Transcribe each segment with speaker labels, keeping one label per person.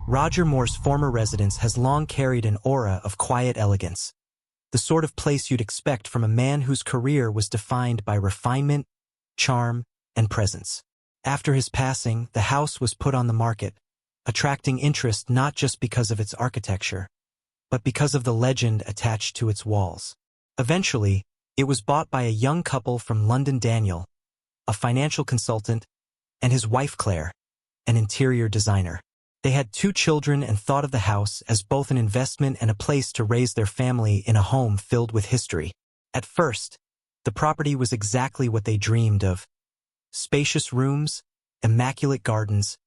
Speaker 1: Roger Moore's former residence has long carried an aura of quiet elegance, the sort of place you'd expect from a man whose career was defined by refinement, charm, and presence. After his passing, the house was put on the market, attracting interest not just because of its architecture, but because of the legend attached to its walls. Eventually, it was bought by a young couple from London, Daniel, a financial consultant, and his wife Claire, an interior designer. They had 2 children and thought of the house as both an investment and a place to raise their family in a home filled with history. At first, the property was exactly what they dreamed of: spacious rooms, immaculate gardens,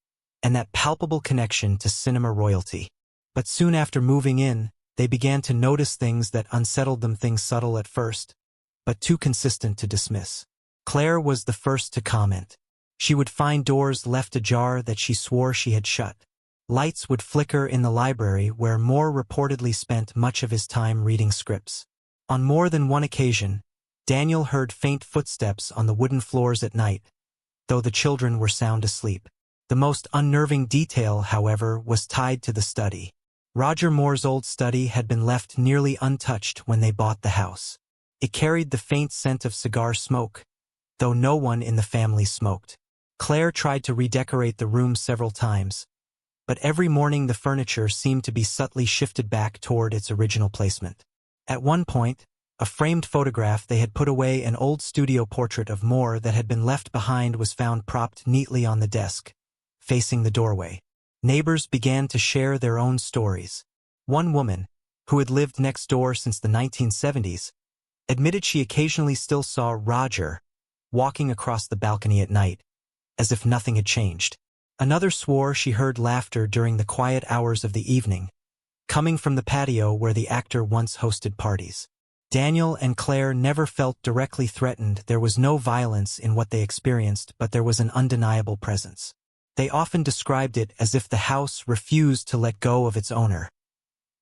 Speaker 1: and that palpable connection to cinema royalty. But soon after moving in, they began to notice things that unsettled them, things subtle at first, but too consistent to dismiss. Claire was the first to comment. She would find doors left ajar that she swore she had shut. Lights would flicker in the library where Moore reportedly spent much of his time reading scripts. On more than one occasion, Daniel heard faint footsteps on the wooden floors at night, though the children were sound asleep. The most unnerving detail, however, was tied to the study. Roger Moore's old study had been left nearly untouched when they bought the house. It carried the faint scent of cigar smoke, though no one in the family smoked. Claire tried to redecorate the room several times, but every morning the furniture seemed to be subtly shifted back toward its original placement. At one point, a framed photograph they had put away, an old studio portrait of Moore that had been left behind, was found propped neatly on the desk, facing the doorway. Neighbors began to share their own stories. One woman, who had lived next door since the 1970s, admitted she occasionally still saw Roger walking across the balcony at night, as if nothing had changed. Another swore she heard laughter during the quiet hours of the evening, coming from the patio where the actor once hosted parties. Daniel and Claire never felt directly threatened. There was no violence in what they experienced, but there was an undeniable presence. They often described it as if the house refused to let go of its owner,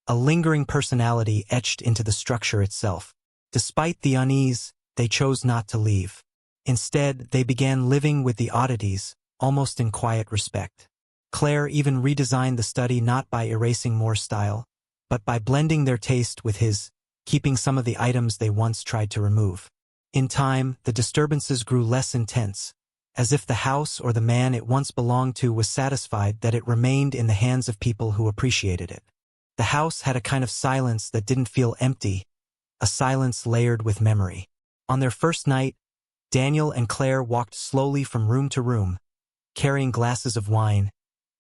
Speaker 1: a lingering personality etched into the structure itself. Despite the unease, they chose not to leave. Instead, they began living with the oddities, almost in quiet respect. Claire even redesigned the study, not by erasing Moore's style, but by blending their taste with his, keeping some of the items they once tried to remove. In time, the disturbances grew less intense, as if the house or the man it once belonged to was satisfied that it remained in the hands of people who appreciated it. The house had a kind of silence that didn't feel empty, a silence layered with memory. On their first night, Daniel and Claire walked slowly from room to room, carrying glasses of wine,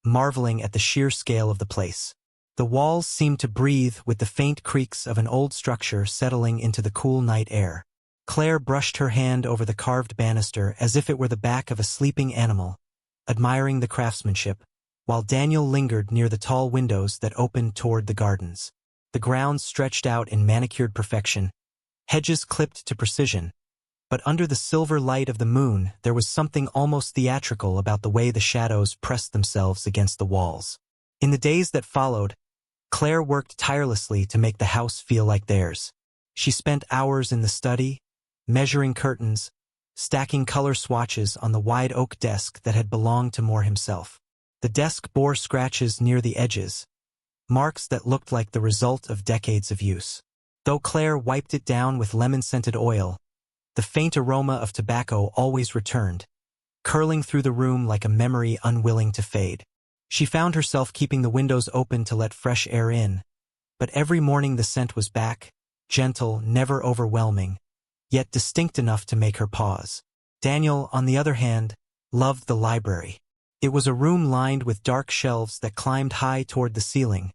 Speaker 1: marveling at the sheer scale of the place. The walls seemed to breathe with the faint creaks of an old structure settling into the cool night air. Claire brushed her hand over the carved banister as if it were the back of a sleeping animal, admiring the craftsmanship, while Daniel lingered near the tall windows that opened toward the gardens. The grounds stretched out in manicured perfection, hedges clipped to precision, but under the silver light of the moon there was something almost theatrical about the way the shadows pressed themselves against the walls. In the days that followed, Claire worked tirelessly to make the house feel like theirs. She spent hours in the study, measuring curtains, stacking color swatches on the wide oak desk that had belonged to Moore himself. The desk bore scratches near the edges, marks that looked like the result of decades of use. Though Claire wiped it down with lemon-scented oil, the faint aroma of tobacco always returned, curling through the room like a memory unwilling to fade. She found herself keeping the windows open to let fresh air in, but every morning the scent was back, gentle, never overwhelming, yet distinct enough to make her pause. Daniel, on the other hand, loved the library. It was a room lined with dark shelves that climbed high toward the ceiling,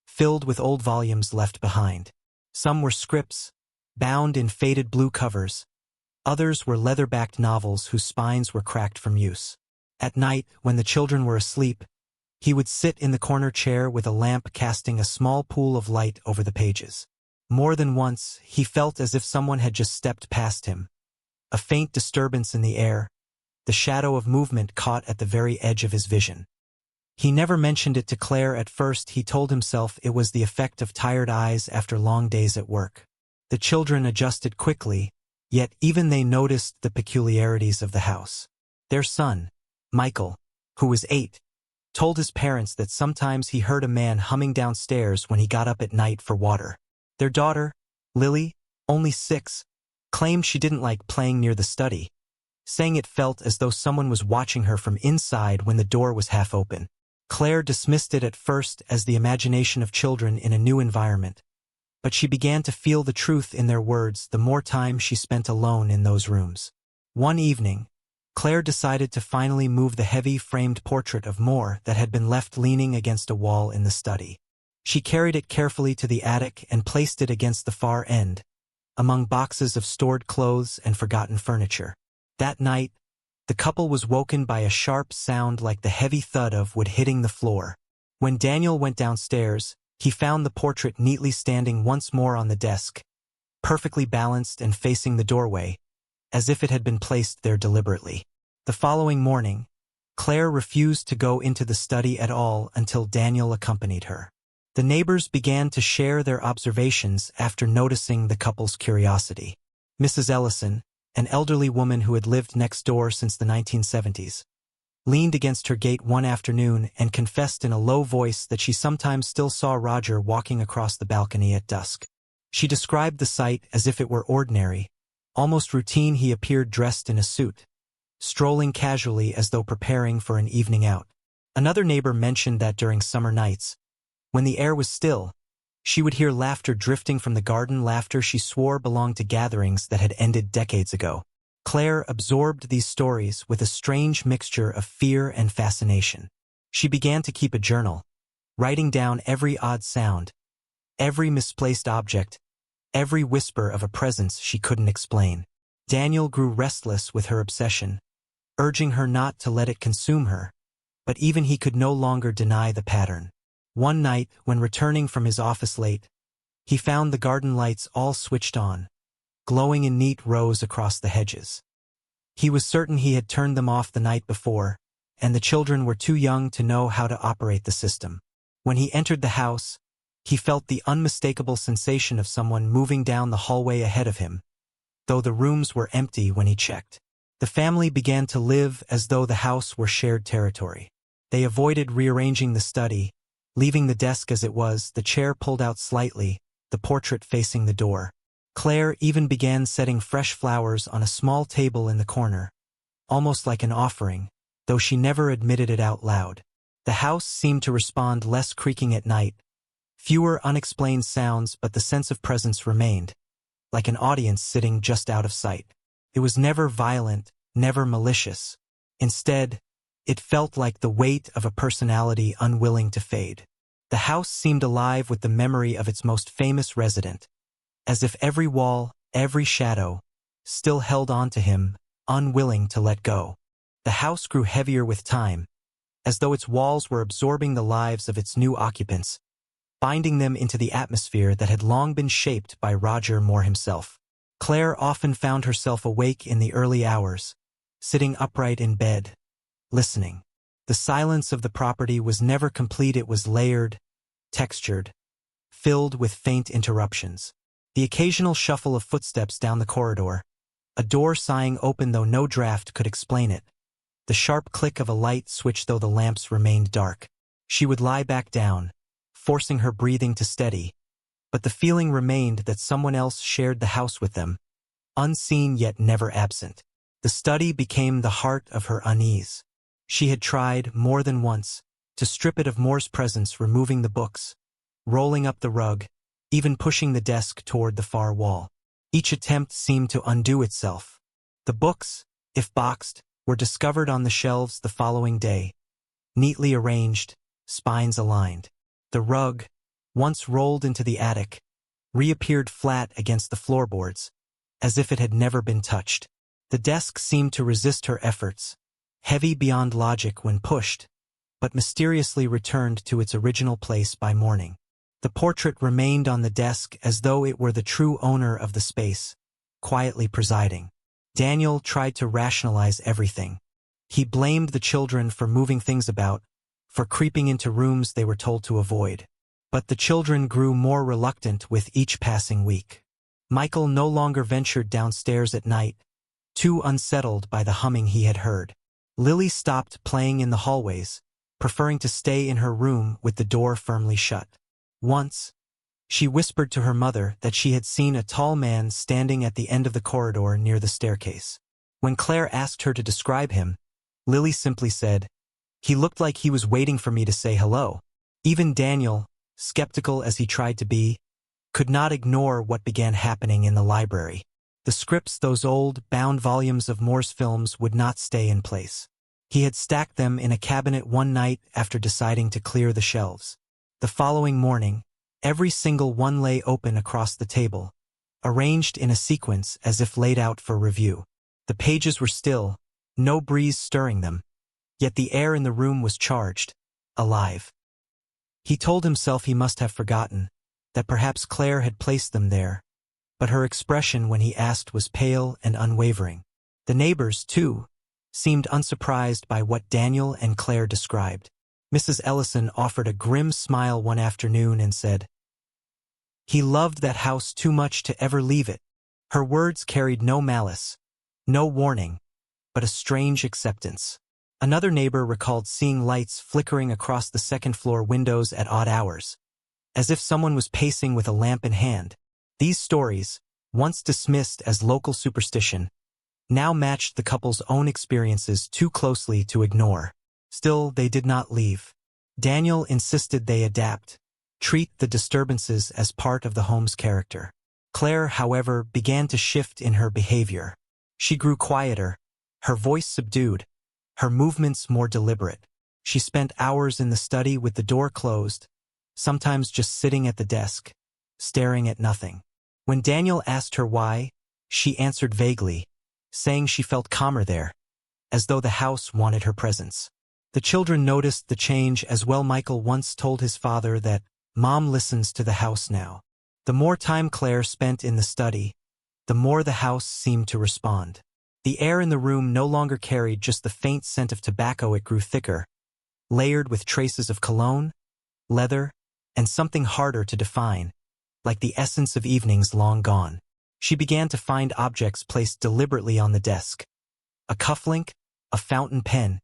Speaker 1: filled with old volumes left behind. Some were scripts, bound in faded blue covers. Others were leather-backed novels whose spines were cracked from use. At night, when the children were asleep, he would sit in the corner chair with a lamp casting a small pool of light over the pages. More than once, he felt as if someone had just stepped past him. A faint disturbance in the air, the shadow of movement caught at the very edge of his vision. He never mentioned it to Claire at first. He told himself it was the effect of tired eyes after long days at work. The children adjusted quickly, yet even they noticed the peculiarities of the house. Their son, Michael, who was 8, told his parents that sometimes he heard a man humming downstairs when he got up at night for water. Their daughter, Lily, only 6, claimed she didn't like playing near the study, saying it felt as though someone was watching her from inside when the door was half open. Claire dismissed it at first as the imagination of children in a new environment, but she began to feel the truth in their words the more time she spent alone in those rooms. One evening, Claire decided to finally move the heavy framed portrait of Moore that had been left leaning against a wall in the study. She carried it carefully to the attic and placed it against the far end, among boxes of stored clothes and forgotten furniture. That night, the couple was woken by a sharp sound like the heavy thud of wood hitting the floor. When Daniel went downstairs, he found the portrait neatly standing once more on the desk, perfectly balanced and facing the doorway, as if it had been placed there deliberately. The following morning, Claire refused to go into the study at all until Daniel accompanied her. The neighbors began to share their observations after noticing the couple's curiosity. Mrs. Ellison, an elderly woman who had lived next door since the 1970s, leaned against her gate one afternoon and confessed in a low voice that she sometimes still saw Roger walking across the balcony at dusk. She described the sight as if it were ordinary, almost routine. He appeared dressed in a suit, strolling casually as though preparing for an evening out. Another neighbor mentioned that during summer nights, when the air was still, she would hear laughter drifting from the garden, laughter she swore belonged to gatherings that had ended decades ago. Claire absorbed these stories with a strange mixture of fear and fascination. She began to keep a journal, writing down every odd sound, every misplaced object, every whisper of a presence she couldn't explain. Daniel grew restless with her obsession, urging her not to let it consume her, but even he could no longer deny the pattern. One night, when returning from his office late, he found the garden lights all switched on, glowing in neat rows across the hedges. He was certain he had turned them off the night before, and the children were too young to know how to operate the system. When he entered the house, he felt the unmistakable sensation of someone moving down the hallway ahead of him, though the rooms were empty when he checked. The family began to live as though the house were shared territory. They avoided rearranging the study, leaving the desk as it was, the chair pulled out slightly, the portrait facing the door. Claire even began setting fresh flowers on a small table in the corner, almost like an offering, though she never admitted it out loud. The house seemed to respond less, creaking at night, fewer unexplained sounds, but the sense of presence remained, like an audience sitting just out of sight. It was never violent, never malicious. Instead, it felt like the weight of a personality unwilling to fade. The house seemed alive with the memory of its most famous resident, as if every wall, every shadow, still held on to him, unwilling to let go. The house grew heavier with time, as though its walls were absorbing the lives of its new occupants, binding them into the atmosphere that had long been shaped by Roger Moore himself. Claire often found herself awake in the early hours, sitting upright in bed, listening. The silence of the property was never complete. It was layered, textured, filled with faint interruptions. The occasional shuffle of footsteps down the corridor, a door sighing open though no draft could explain it, the sharp click of a light switch though the lamps remained dark. She would lie back down, forcing her breathing to steady, but the feeling remained that someone else shared the house with them, unseen yet never absent. The study became the heart of her unease. She had tried, more than once, to strip it of Moore's presence, removing the books, rolling up the rug, even pushing the desk toward the far wall. Each attempt seemed to undo itself. The books, if boxed, were discovered on the shelves the following day, neatly arranged, spines aligned. The rug, once rolled into the attic, reappeared flat against the floorboards, as if it had never been touched. The desk seemed to resist her efforts, heavy beyond logic when pushed, but mysteriously returned to its original place by morning. The portrait remained on the desk as though it were the true owner of the space, quietly presiding. Daniel tried to rationalize everything. He blamed the children for moving things about, for creeping into rooms they were told to avoid. But the children grew more reluctant with each passing week. Michael no longer ventured downstairs at night, too unsettled by the humming he had heard. Lily stopped playing in the hallways, preferring to stay in her room with the door firmly shut. Once, she whispered to her mother that she had seen a tall man standing at the end of the corridor near the staircase. When Claire asked her to describe him, Lily simply said, "He looked like he was waiting for me to say hello." Even Daniel, skeptical as he tried to be, could not ignore what began happening in the library. The scripts, those old, bound volumes of Moore's films, would not stay in place. He had stacked them in a cabinet one night after deciding to clear the shelves. The following morning, every single one lay open across the table, arranged in a sequence as if laid out for review. The pages were still, no breeze stirring them, yet the air in the room was charged, alive. He told himself he must have forgotten, that perhaps Claire had placed them there, but her expression when he asked was pale and unwavering. The neighbors, too, seemed unsurprised by what Daniel and Claire described. Mrs. Ellison offered a grim smile one afternoon and said, "He loved that house too much to ever leave it." Her words carried no malice, no warning, but a strange acceptance. Another neighbor recalled seeing lights flickering across the second-floor windows at odd hours, as if someone was pacing with a lamp in hand. These stories, once dismissed as local superstition, now matched the couple's own experiences too closely to ignore. Still, they did not leave. Daniel insisted they adapt, treat the disturbances as part of the home's character. Claire, however, began to shift in her behavior. She grew quieter, her voice subdued, her movements more deliberate. She spent hours in the study with the door closed, sometimes just sitting at the desk, staring at nothing. When Daniel asked her why, she answered vaguely, saying she felt calmer there, as though the house wanted her presence. The children noticed the change as well. Michael once told his father that, "Mom listens to the house now." The more time Claire spent in the study, the more the house seemed to respond. The air in the room no longer carried just the faint scent of tobacco. It grew thicker, layered with traces of cologne, leather, and something harder to define, like the essence of evenings long gone. She began to find objects placed deliberately on the desk. A cufflink, a fountain pen,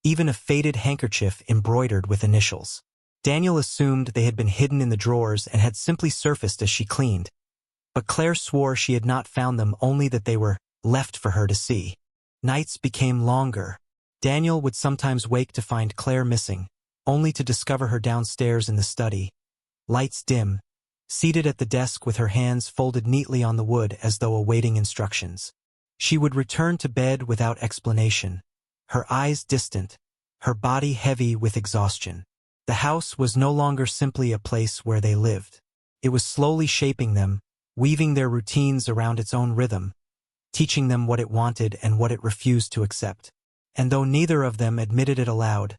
Speaker 1: even a faded handkerchief embroidered with initials. Daniel assumed they had been hidden in the drawers and had simply surfaced as she cleaned. But Claire swore she had not found them, only that they were left for her to see. Nights became longer. Daniel would sometimes wake to find Claire missing, only to discover her downstairs in the study, lights dim, seated at the desk with her hands folded neatly on the wood as though awaiting instructions. She would return to bed without explanation, her eyes distant, her body heavy with exhaustion. The house was no longer simply a place where they lived. It was slowly shaping them, weaving their routines around its own rhythm, teaching them what it wanted and what it refused to accept. And though neither of them admitted it aloud,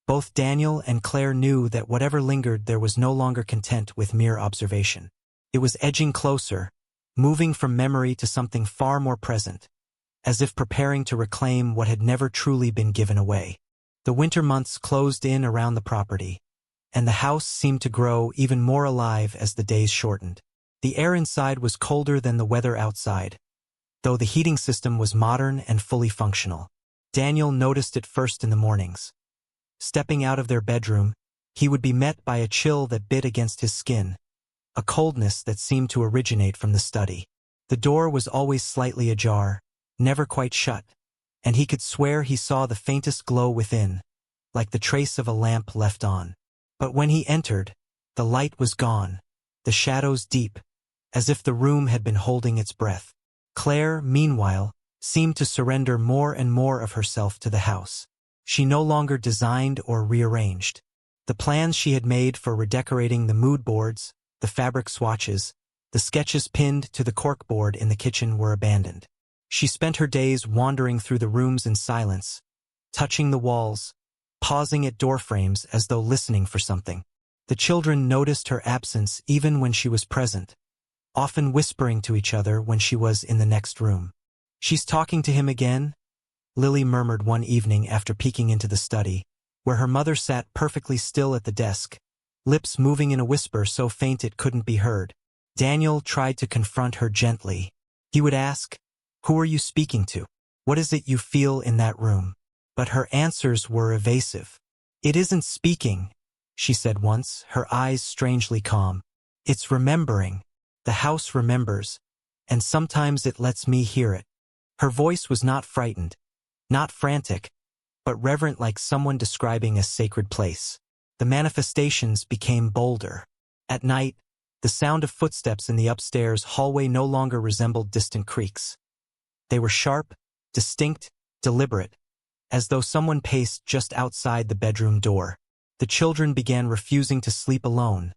Speaker 1: both Daniel and Claire knew that whatever lingered there was no longer content with mere observation. It was edging closer, moving from memory to something far more present, as if preparing to reclaim what had never truly been given away. The winter months closed in around the property, and the house seemed to grow even more alive as the days shortened. The air inside was colder than the weather outside, though the heating system was modern and fully functional. Daniel noticed it first in the mornings. Stepping out of their bedroom, he would be met by a chill that bit against his skin, a coldness that seemed to originate from the study. The door was always slightly ajar, never quite shut, and he could swear he saw the faintest glow within, like the trace of a lamp left on. But when he entered, the light was gone, the shadows deep, as if the room had been holding its breath. Claire, meanwhile, seemed to surrender more and more of herself to the house. She no longer designed or rearranged. The plans she had made for redecorating the mood boards, the fabric swatches, the sketches pinned to the corkboard in the kitchen were abandoned. She spent her days wandering through the rooms in silence, touching the walls, pausing at doorframes as though listening for something. The children noticed her absence even when she was present, often whispering to each other when she was in the next room. "She's talking to him again?" Lily murmured one evening after peeking into the study, where her mother sat perfectly still at the desk, lips moving in a whisper so faint it couldn't be heard. Daniel tried to confront her gently. He would ask, "Who are you speaking to? What is it you feel in that room?" But her answers were evasive. "It isn't speaking," she said once, her eyes strangely calm. "It's remembering. The house remembers, and sometimes it lets me hear it." Her voice was not frightened, not frantic, but reverent, like someone describing a sacred place. The manifestations became bolder. At night, the sound of footsteps in the upstairs hallway no longer resembled distant creaks. They were sharp, distinct, deliberate, as though someone paced just outside the bedroom door. The children began refusing to sleep alone,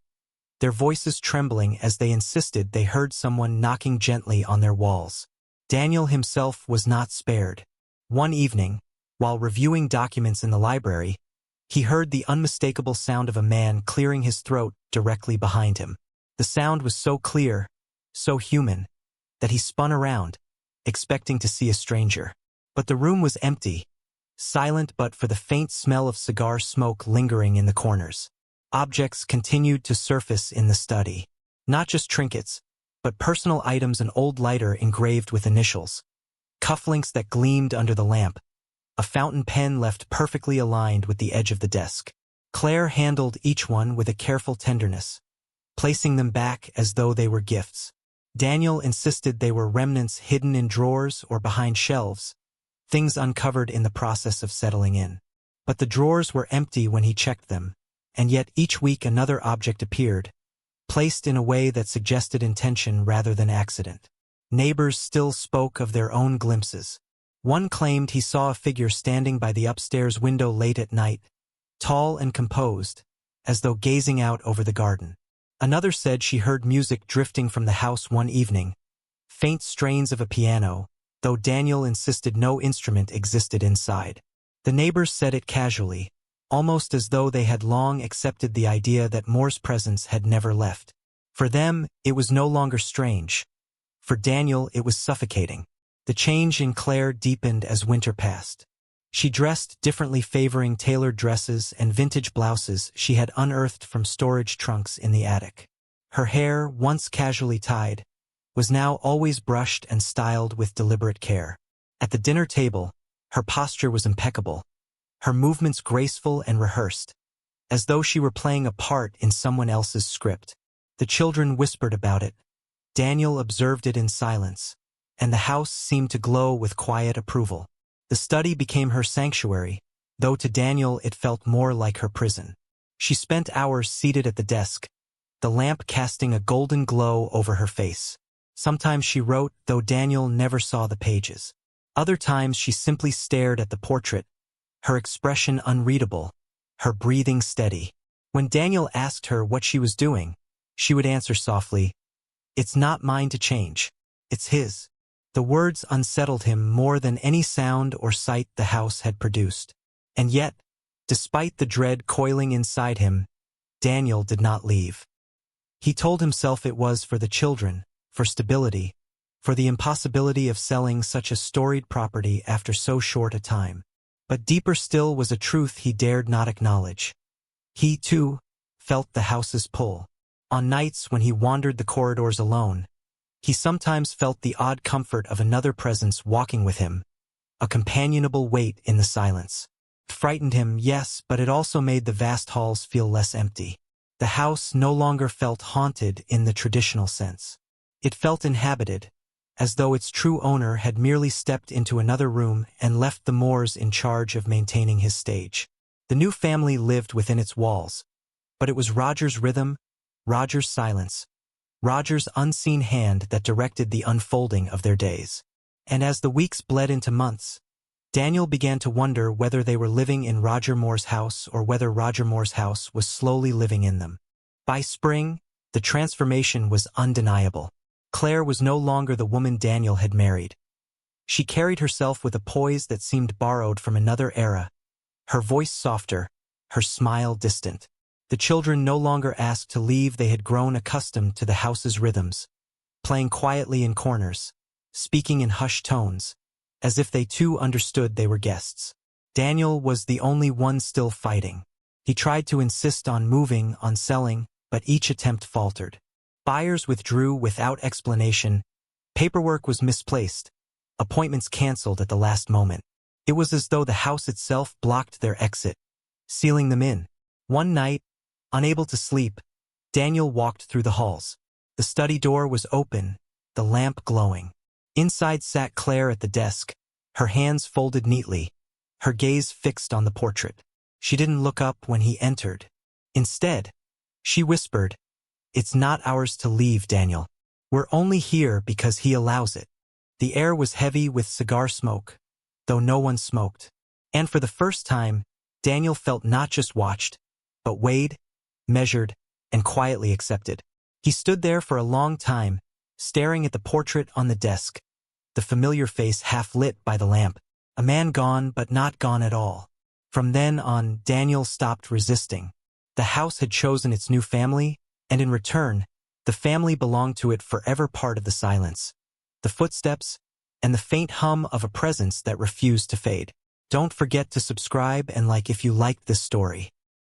Speaker 1: their voices trembling as they insisted they heard someone knocking gently on their walls. Daniel himself was not spared. One evening, while reviewing documents in the library, he heard the unmistakable sound of a man clearing his throat directly behind him. The sound was so clear, so human, that he spun around, expecting to see a stranger. But the room was empty, silent but for the faint smell of cigar smoke lingering in the corners. Objects continued to surface in the study. Not just trinkets, but personal items, an old lighter engraved with initials, cufflinks that gleamed under the lamp, a fountain pen left perfectly aligned with the edge of the desk. Claire handled each one with a careful tenderness, placing them back as though they were gifts. Daniel insisted they were remnants hidden in drawers or behind shelves, things uncovered in the process of settling in. But the drawers were empty when he checked them, and yet each week another object appeared, placed in a way that suggested intention rather than accident. Neighbors still spoke of their own glimpses. One claimed he saw a figure standing by the upstairs window late at night, tall and composed, as though gazing out over the garden. Another said she heard music drifting from the house one evening, faint strains of a piano, though Daniel insisted no instrument existed inside. The neighbors said it casually, almost as though they had long accepted the idea that Moore's presence had never left. For them, it was no longer strange. For Daniel, it was suffocating. The change in Claire deepened as winter passed. She dressed differently, favoring tailored dresses and vintage blouses she had unearthed from storage trunks in the attic. Her hair, once casually tied, was now always brushed and styled with deliberate care. At the dinner table, her posture was impeccable, her movements graceful and rehearsed, as though she were playing a part in someone else's script. The children whispered about it. Daniel observed it in silence, and the house seemed to glow with quiet approval. The study became her sanctuary, though to Daniel it felt more like her prison. She spent hours seated at the desk, the lamp casting a golden glow over her face. Sometimes she wrote, though Daniel never saw the pages. Other times she simply stared at the portrait, her expression unreadable, her breathing steady. When Daniel asked her what she was doing, she would answer softly, "It's not mine to change. It's his." The words unsettled him more than any sound or sight the house had produced. And yet, despite the dread coiling inside him, Daniel did not leave. He told himself it was for the children, for stability, for the impossibility of selling such a storied property after so short a time. But deeper still was a truth he dared not acknowledge. He, too, felt the house's pull. On nights when he wandered the corridors alone, he sometimes felt the odd comfort of another presence walking with him, a companionable weight in the silence. It frightened him, yes, but it also made the vast halls feel less empty. The house no longer felt haunted in the traditional sense. It felt inhabited, as though its true owner had merely stepped into another room and left the Moores in charge of maintaining his stage. The new family lived within its walls, but it was Roger's rhythm, Roger's silence, Roger's unseen hand that directed the unfolding of their days. And as the weeks bled into months, Daniel began to wonder whether they were living in Roger Moore's house or whether Roger Moore's house was slowly living in them. By spring, the transformation was undeniable. Claire was no longer the woman Daniel had married. She carried herself with a poise that seemed borrowed from another era, her voice softer, her smile distant. The children no longer asked to leave. They had grown accustomed to the house's rhythms, playing quietly in corners, speaking in hushed tones, as if they too understood they were guests. Daniel was the only one still fighting. He tried to insist on moving, on selling, but each attempt faltered. Buyers withdrew without explanation, paperwork was misplaced, appointments canceled at the last moment. It was as though the house itself blocked their exit, sealing them in. One night, unable to sleep, Daniel walked through the halls. The study door was open, the lamp glowing. Inside sat Claire at the desk, her hands folded neatly, her gaze fixed on the portrait. She didn't look up when he entered. Instead, she whispered, "It's not ours to leave, Daniel. We're only here because he allows it." The air was heavy with cigar smoke, though no one smoked. And for the first time, Daniel felt not just watched, but weighed, measured, and quietly accepted. He stood there for a long time, staring at the portrait on the desk, the familiar face half lit by the lamp. A man gone, but not gone at all. From then on, Daniel stopped resisting. The house had chosen its new family, and in return, the family belonged to it, forever part of the silence, the footsteps, and the faint hum of a presence that refused to fade. Don't forget to subscribe and like if you liked this story.